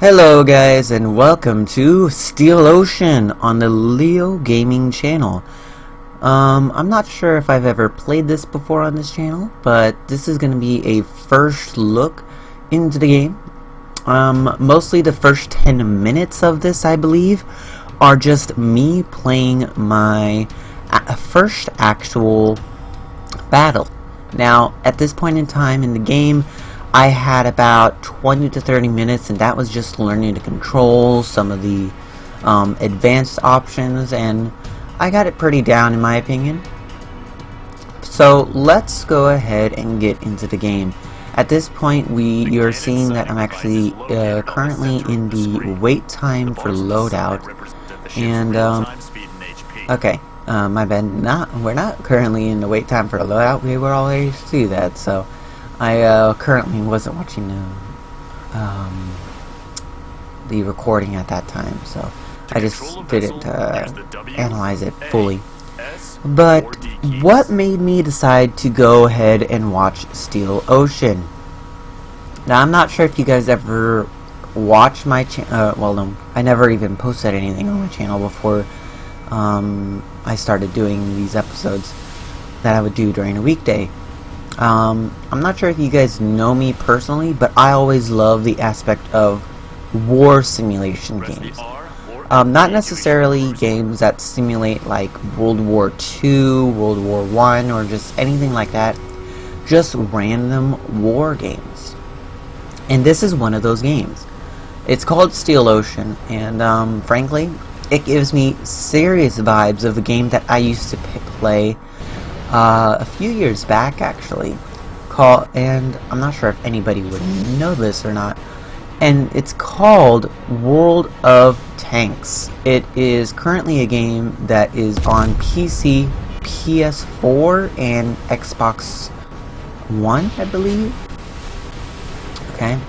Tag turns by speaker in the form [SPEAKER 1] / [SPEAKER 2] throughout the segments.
[SPEAKER 1] Hello guys, and welcome to Steel Ocean on the Leo Gaming channel. I'm not sure if I've ever played this before on this channel, but this is going to be a first look into the game. Mostly the first 10 minutes of this, I believe, are just me playing my first actual battle. Now, at this point in time in the game, I had about 20 to 30 minutes, and that was just learning to control some of the advanced options, and I got it pretty down in my opinion. So let's go ahead and get into the game. At this point, you're seeing that I'm actually currently in the wait time for loadout, and okay, my bad. We're not currently in the wait time for a loadout. We were already to do that, so I currently wasn't watching the recording at that time, so I just didn't analyze it fully. But what made me decide to go ahead and watch Steel Ocean? Now, I'm not sure if you guys ever watched my channel. Well, no, I never even posted anything on my channel before I started doing these episodes that I would do during a weekday. I'm not sure if you guys know me personally, but I always love the aspect of war simulation games. Not necessarily games that simulate like World War II, World War I, or just anything like that. Just random war games. And this is one of those games. It's called Steel Ocean, and frankly, it gives me serious vibes of a game that I used to play a few years back, actually, and I'm not sure if anybody would know this or not, and it's called World of Tanks. It is currently a game that is on PC, PS4, and Xbox One, I believe. Okay,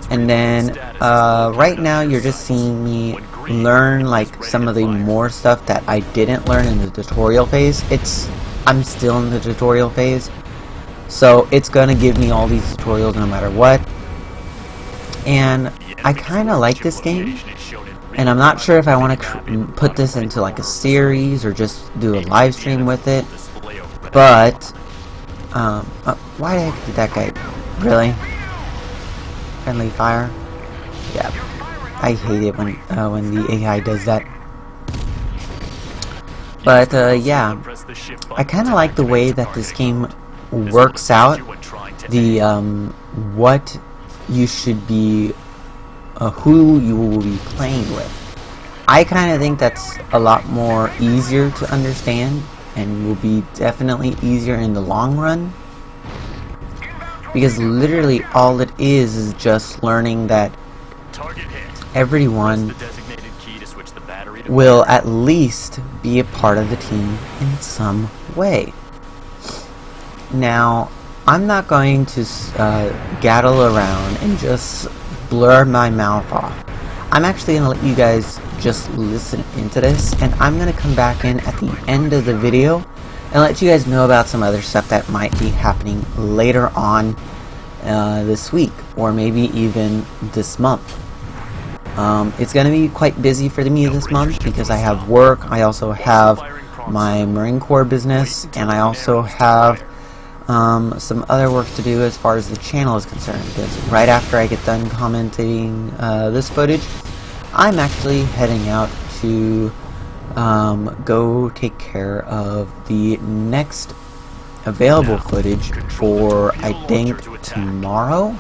[SPEAKER 1] and then right now you're just seeing me learn like some of the more stuff that I didn't learn in the tutorial phase. I'm still in the tutorial phase, so it's gonna give me all these tutorials no matter what. And I kinda like this game, and I'm not sure if I want to put this into like a series or just do a live stream with it, but why the heck did that guy really? Friendly fire? Yeah, I hate it when the AI does that. But yeah, I kind of like the way that this game works out the what you should be, who you will be playing with. I kind of think that's a lot more easier to understand, and will be definitely easier in the long run, because literally all it is just learning that everyone will at least be a part of the team in some way. Now, I'm not going to gattle around and just blur my mouth off. I'm actually going to let you guys just listen into this, and I'm going to come back in at the end of the video and let you guys know about some other stuff that might be happening later on this week, or maybe even this month. It's going to be quite busy for me this month because I have work, I also have my Marine Corps business, and I also have some other work to do as far as the channel is concerned, because right after I get done commenting this footage, I'm actually heading out to go take care of the next available footage for, I think, tomorrow.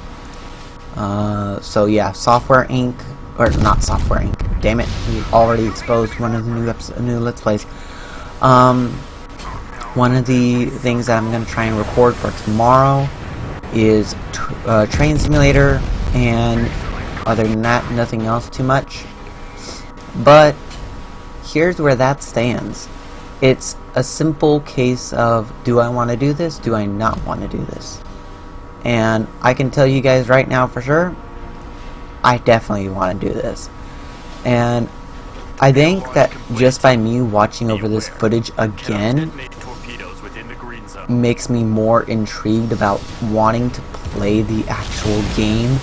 [SPEAKER 1] So yeah, Software Inc. Or not Software Inc. Damn it, we already exposed one of the new Let's Plays. One of the things that I'm going to try and record for tomorrow is Train Simulator, and other than that, nothing else too much. But here's where that stands. It's a simple case of, do I want to do this? Do I not want to do this? And I can tell you guys right now for sure, I definitely want to do this. And I think that just by me watching over this footage again makes me more intrigued about wanting to play the actual game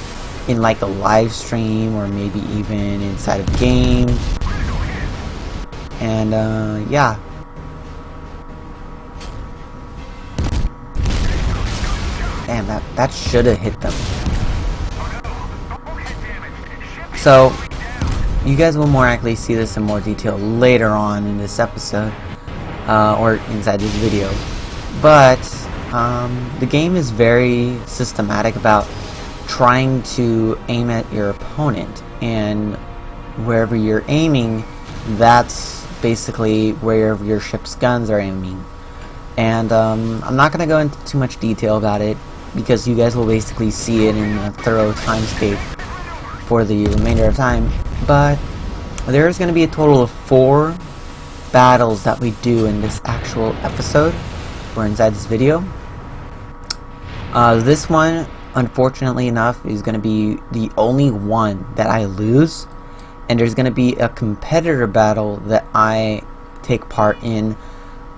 [SPEAKER 1] in like a live stream or maybe even inside of a game. And yeah. Damn, that should have hit them. So you guys will more likely see this in more detail later on in this episode, or inside this video. But the game is very systematic about trying to aim at your opponent, and wherever you're aiming, that's basically wherever your ship's guns are aiming. And I'm not going to go into too much detail about it, because you guys will basically see it in a thorough timescape for the remainder of time. But there's going to be a total of 4 battles that we do in this actual episode, or inside this video. This one, unfortunately enough, is going to be the only one that I lose, and there's going to be a competitor battle that I take part in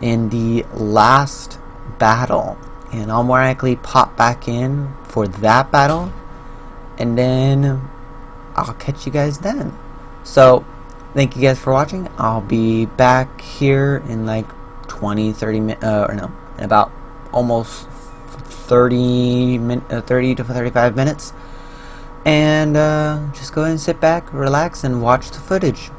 [SPEAKER 1] the last battle, and I'll more likely pop back in for that battle, and then I'll catch you guys then. So thank you guys for watching. I'll be back here in like 20-30 minutes, or no, in about almost 30 to 35 minutes, and just go ahead and sit back, relax, and watch the footage.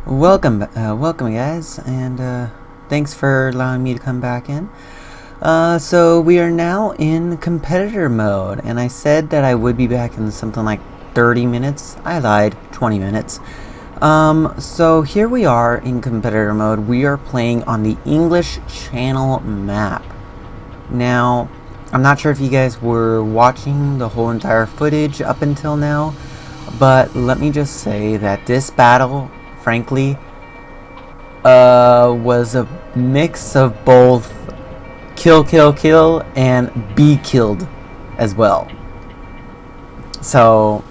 [SPEAKER 1] Welcome guys, and thanks for allowing me to come back in. So we are now in competitor mode, and I said that I would be back in something like 30 minutes. I lied, 20 minutes. So here we are in competitor mode. We are playing on the English Channel map. Now, I'm not sure if you guys were watching the whole entire footage up until now, but let me just say that this battle, frankly, was a mix of both kill and be killed as well. So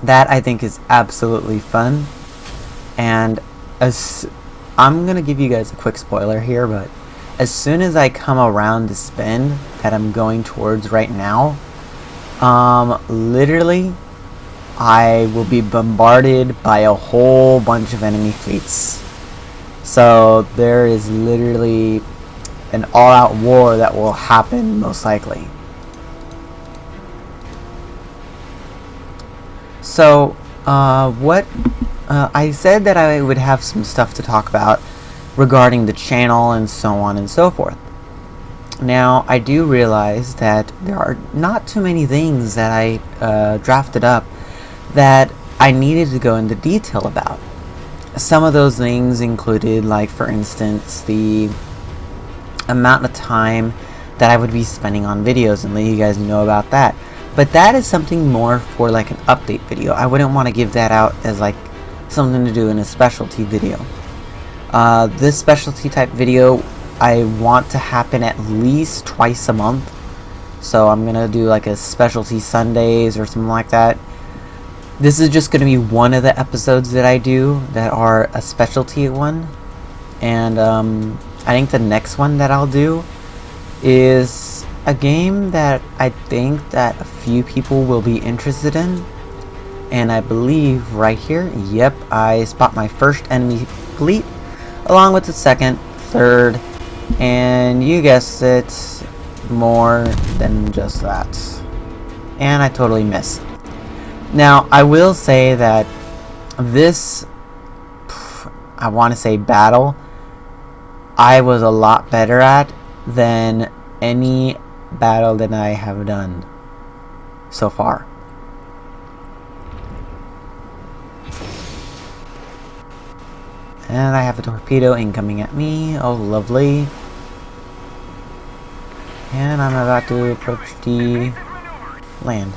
[SPEAKER 1] that I think is absolutely fun. And I'm gonna give you guys a quick spoiler here, but as soon as I come around the spin that I'm going towards right now, literally I will be bombarded by a whole bunch of enemy fleets. So there is literally an all-out war that will happen most likely. So I said that I would have some stuff to talk about regarding the channel and so on and so forth. Now, I do realize that there are not too many things that I drafted up that I needed to go into detail about. Some of those things included, like, for instance, the amount of time that I would be spending on videos, and let you guys know about that. But that is something more for like an update video. I wouldn't want to give that out as like something to do in a specialty video. This specialty type video I want to happen at least twice a month. So I'm gonna do like a specialty Sundays or something like that. This is just gonna be one of the episodes that I do that are a specialty one. And I think the next one that I'll do is a game that I think that a few people will be interested in. And I believe right here, yep, I spot my first enemy fleet along with the second, third, and you guessed it, more than just that. And I totally miss. Now, I will say that this, I want to say battle, I was a lot better at than any battle that I have done so far. And I have a torpedo incoming at me. Oh, lovely. And I'm about to approach the land.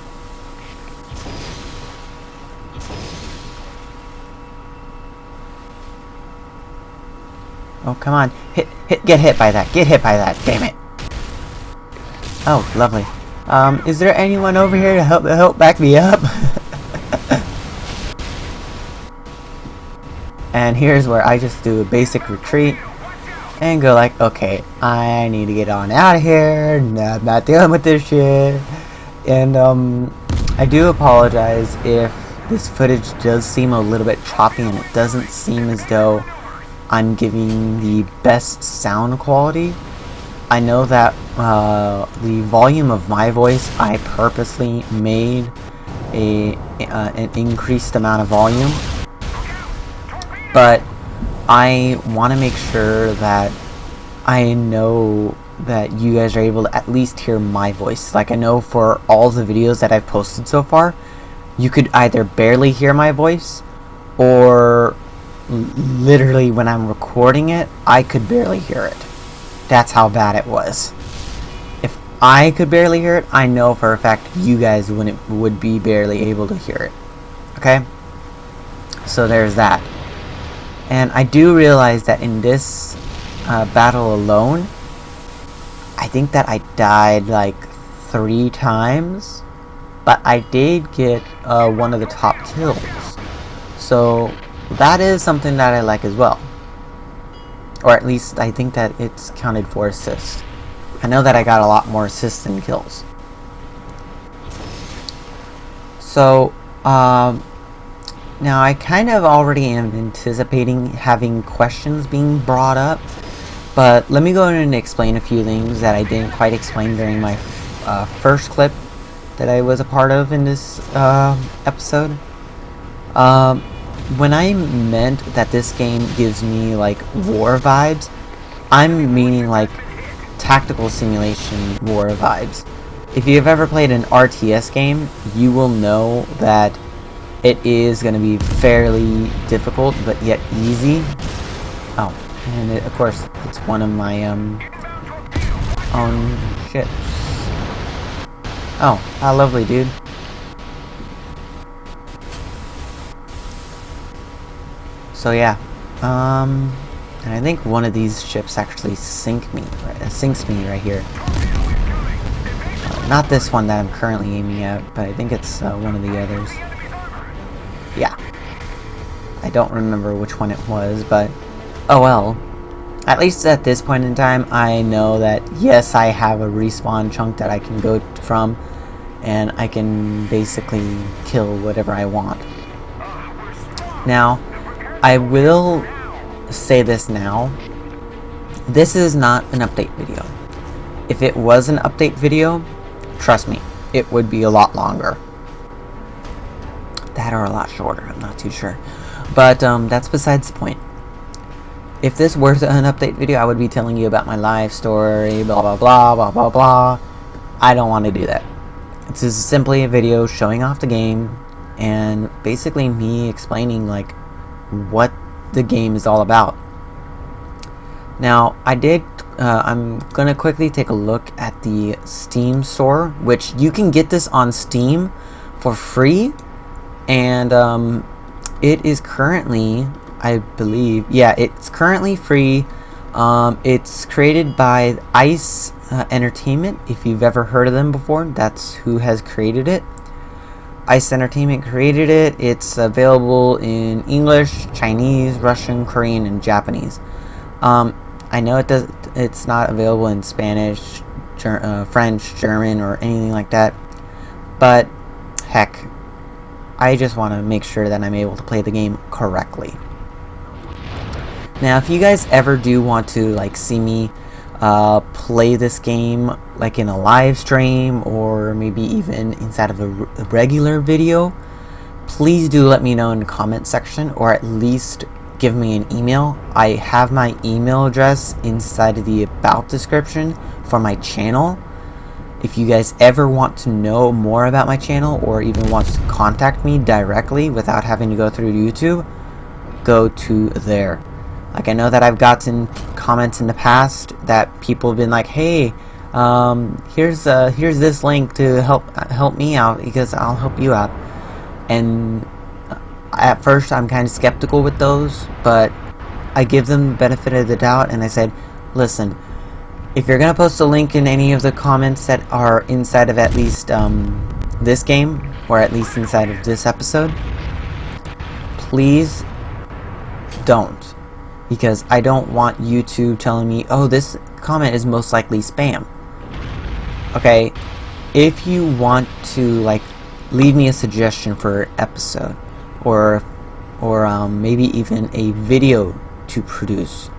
[SPEAKER 1] Oh, come on. Get hit by that. Get hit by that. Damn it. Oh, lovely. Is there anyone over here to help back me up? And here's where I just do a basic retreat and go like, okay, I need to get on out of here. No, I'm not dealing with this shit. And I do apologize if this footage does seem a little bit choppy and it doesn't seem as though I'm giving the best sound quality. I know that the volume of my voice, I purposely made an increased amount of volume, but I want to make sure that I know that you guys are able to at least hear my voice. Like, I know for all the videos that I've posted so far, you could either barely hear my voice, or literally when I'm recording it, I could barely hear it. That's how bad it was. If I could barely hear it, I know for a fact you guys would be barely able to hear it. Okay? So there's that. And I do realize that in this battle alone, I think that I died like 3 times, but I did get one of the top kills. So that is something that I like as well. Or at least I think that it's counted for assists. I know that I got a lot more assists than kills. So, now I kind of already am anticipating having questions being brought up. But let me go in and explain a few things that I didn't quite explain during my first clip that I was a part of in this episode. when I meant that this game gives me like war vibes, I'm meaning like tactical simulation war vibes. If you've ever played an RTS game, you will know that it is going to be fairly difficult, but yet easy. Oh, and of course, it's one of my own ships. Oh, how lovely, dude. So yeah, and I think one of these ships actually sinks me right here. Not this one that I'm currently aiming at, but I think it's one of the others. Yeah. I don't remember which one it was, but oh well. At least at this point in time, I know that yes, I have a respawn chunk that I can go from, and I can basically kill whatever I want. Now, I will say this now. This is not an update video. If it was an update video, trust me, it would be a lot longer. That or a lot shorter, I'm not too sure. But that's besides the point. If this were an update video, I would be telling you about my life story, blah blah blah, blah blah blah. I don't want to do that. This is simply a video showing off the game and basically me explaining like what the game is all about. Now, I'm gonna quickly take a look at the Steam store, which you can get this on Steam for free, and it is currently, I believe, yeah, it's currently free. It's created by ICE Entertainment. If you've ever heard of them before, that's who has created it. ICE Entertainment created it. It's available in English, Chinese, Russian, Korean, and Japanese. I know it's not available in Spanish, French, German, or anything like that. But heck, I just want to make sure that I'm able to play the game correctly. Now, if you guys ever do want to like see me play this game like in a live stream or maybe even inside of a regular video, please do let me know in the comment section, or at least give me an email. I have my email address inside of the about description for my channel. If you guys ever want to know more about my channel or even want to contact me directly without having to go through YouTube, go to there. Like, I know that I've gotten comments in the past that people have been like, hey, here's this link to help me out because I'll help you out. And at first I'm kind of skeptical with those, but I give them the benefit of the doubt, and I said, listen, if you're gonna post a link in any of the comments that are inside of at least this game, or at least inside of this episode, please don't, because I don't want YouTube telling me, oh, this comment is most likely spam. Okay, if you want to like leave me a suggestion for an episode, or maybe even a video to produce,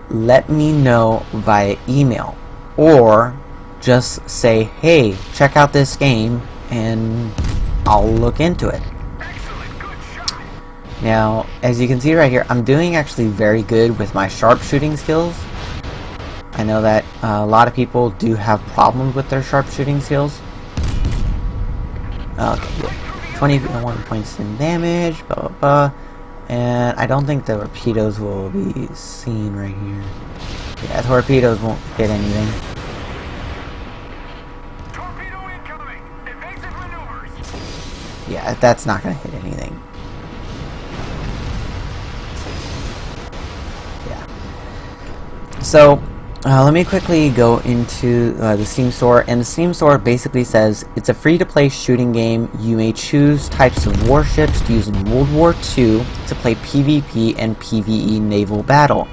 [SPEAKER 1] let me know via email, or just say, hey, check out this game, and I'll look into it. Now, as you can see right here, I'm doing actually very good with my sharpshooting skills. I know that a lot of people do have problems with their sharpshooting skills. Okay, good. 21 points in damage, blah blah blah. And I don't think the torpedoes will be seen right here. Yeah, torpedoes won't hit anything.
[SPEAKER 2] Torpedo incoming. Evasive maneuvers.
[SPEAKER 1] Yeah, that's not gonna hit anything. Yeah. So, let me quickly go into the Steam store, and the Steam store basically says it's a free-to-play shooting game. You may choose types of warships to use in World War II to play PvP and PvE naval battle.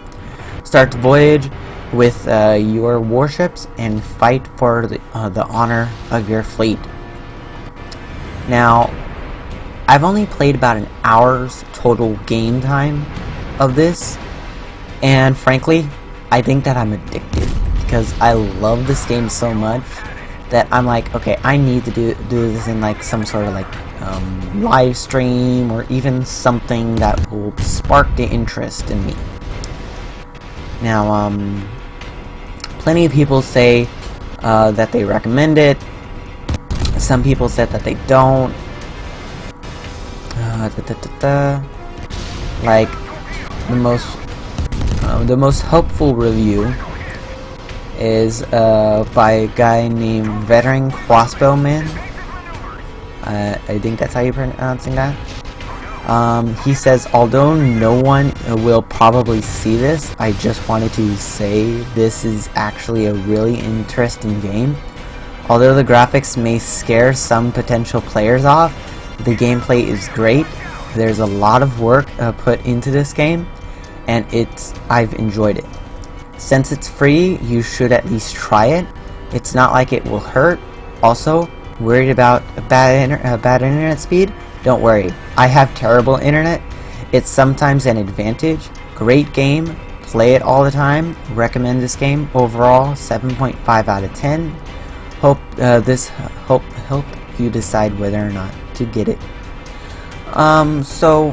[SPEAKER 1] Start the voyage with your warships and fight for the honor of your fleet. Now, I've only played about an hour's total game time of this, and frankly, I think that I'm addicted because I love this game so much that I'm like, okay, I need to do this in like some sort of like live stream or even something that will spark the interest in me. Now, plenty of people say that they recommend it. Some people said that they don't. Like the most helpful review is by a guy named Veteran Crossbowman. I think that's how you're pronouncing that. He says, although no one will probably see this, I just wanted to say this is actually a really interesting game. Although the graphics may scare some potential players off, the gameplay is great. There's a lot of work put into this game, and I've enjoyed it. Since it's free, you should at least try it. It's not like it will hurt. Also, worried about bad internet speed? Don't worry, I have terrible internet. It's sometimes an advantage. Great game, play it all the time. Recommend this game. Overall, 7.5 out of 10. Hope help you decide whether or not to get it. So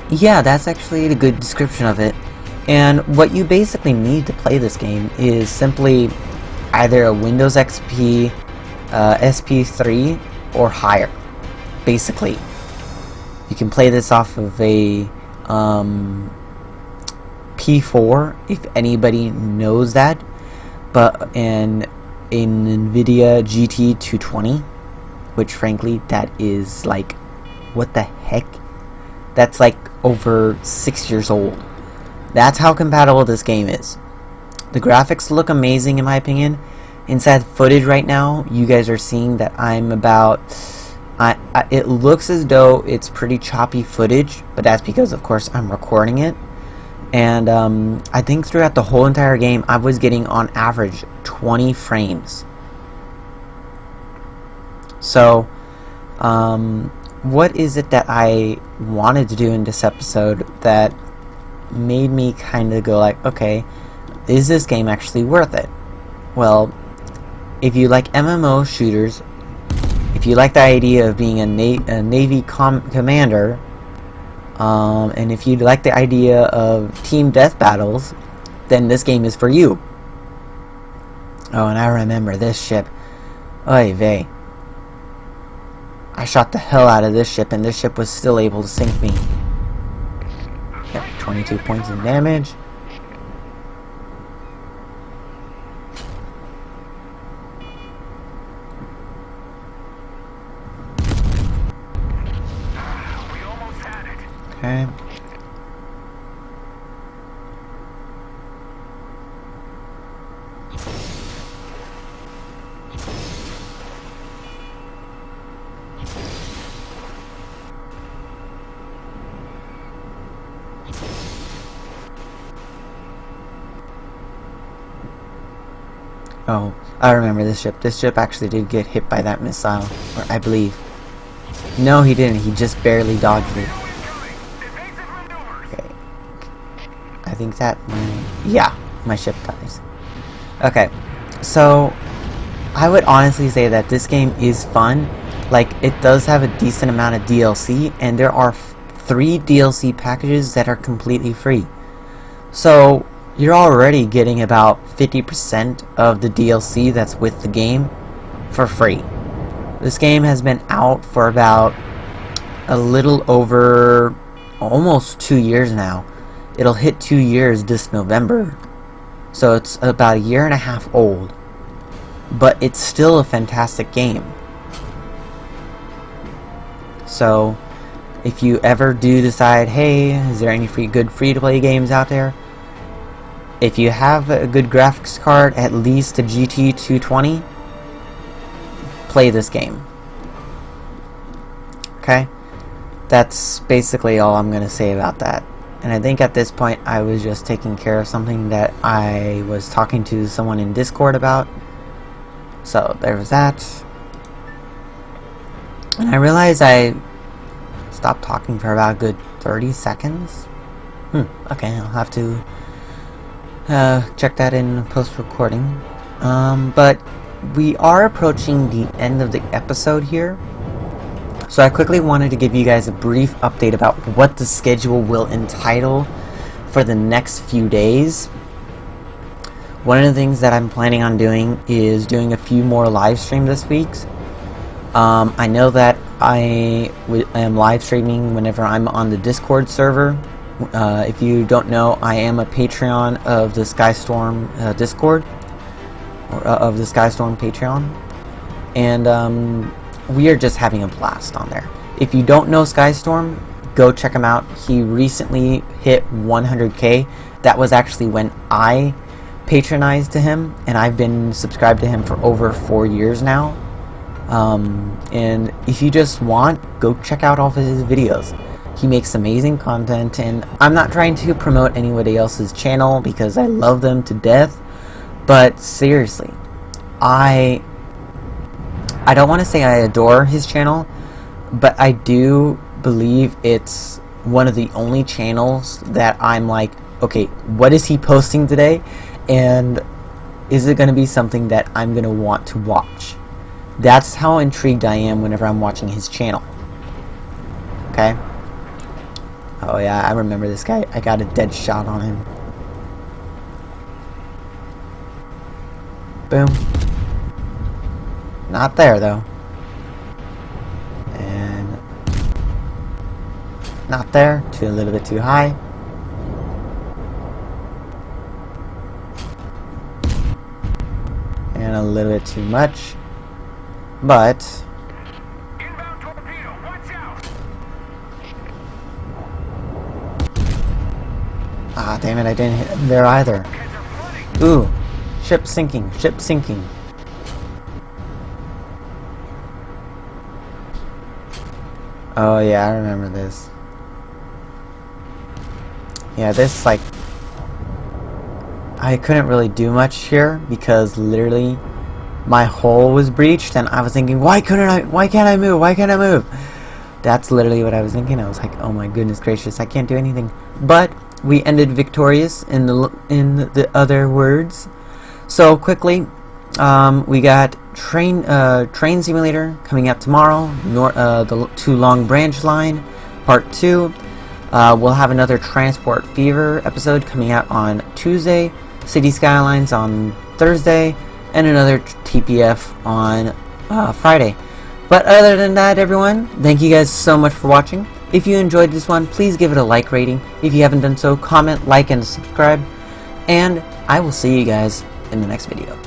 [SPEAKER 1] yeah, that's actually a good description of it. And what you basically need to play this game is simply either a Windows XP SP3 or higher. Basically, you can play this off of a P4 if anybody knows that, but in NVIDIA GT 220, which frankly that is like, what the heck? That's like over 6 years old. That's how compatible this game is. The graphics look amazing in my opinion. Inside footage right now, you guys are seeing that I'm about... it looks as though it's pretty choppy footage, but that's because of course I'm recording it. And I think throughout the whole entire game I was getting on average 20 frames. So what is it that I wanted to do in this episode that made me kind of go like, okay, is this game actually worth it? Well, if you like MMO shooters, if you like the idea of being a Navy commander, and if you like the idea of team death battles, then this game is for you. Oh, and I remember this ship. Oy vey. I shot the hell out of this ship, and this ship was still able to sink me. Yep, 22 points in damage. Okay. Oh, I remember this ship. This ship actually did get hit by that missile, or I believe. No, he didn't. He just barely dodged it. Okay. I think that... yeah, my ship dies. Okay, so I would honestly say that this game is fun. Like, it does have a decent amount of DLC, and there are 3 DLC packages that are completely free. So you're already getting about 50% of the DLC that's with the game for free. This game has been out for about a little over almost 2 years now. It'll hit 2 years this November. So it's about a year and a half old. But it's still a fantastic game. So if you ever do decide, hey, is there any good free-to-play games out there? If you have a good graphics card, at least a GT 220, play this game. Okay? That's basically all I'm going to say about that. And I think at this point I was just taking care of something that I was talking to someone in Discord about. So there was that. And I realized I stopped talking for about a good 30 seconds. Okay, I'll have to check that in post-recording. But we are approaching the end of the episode here, so I quickly wanted to give you guys a brief update about what the schedule will entitle for the next few days. One of the things that I'm planning on doing is doing a few more live streams this week. I know that I am live streaming whenever I'm on the Discord server. If you don't know, I am a Patreon of the Skystorm Discord, or of the Skystorm Patreon, and we are just having a blast on there. If you don't know Skystorm, go check him out. He recently hit 100k. That was actually when I patronized to him, and I've been subscribed to him for over 4 years now. And if you just want, go check out all of his videos. He makes amazing content, and I'm not trying to promote anybody else's channel because I love them to death, but seriously, I don't want to say I adore his channel, but I do believe it's one of the only channels that I'm like, okay, what is he posting today, and is it going to be something that I'm going to want to watch? That's how intrigued I am whenever I'm watching his channel. Okay? Oh yeah, I remember this guy. I got a dead shot on him. Boom. Not there though. And not there. A little bit too high. And a little bit too much. But
[SPEAKER 2] Inbound torpedo, watch out!
[SPEAKER 1] ah, damn it, I didn't hit him there either.
[SPEAKER 2] Guys are flooding!
[SPEAKER 1] Ooh, ship sinking, ship sinking. Oh yeah, I remember this. Yeah, this, like, I couldn't really do much here because literally my hull was breached, and I was thinking, why can't I move? That's literally what I was thinking. I was like, oh my goodness gracious, I can't do anything. But we ended victorious in the other words. So quickly, we got train simulator coming out tomorrow. The Too Long Branch Line part 2. We'll have another Transport Fever episode coming out on Tuesday. City Skylines on Thursday. And another TPF on Friday. But other than that, everyone, thank you guys so much for watching. If you enjoyed this one, please give it a like rating. If you haven't done so, comment, like, and subscribe. And I will see you guys in the next video.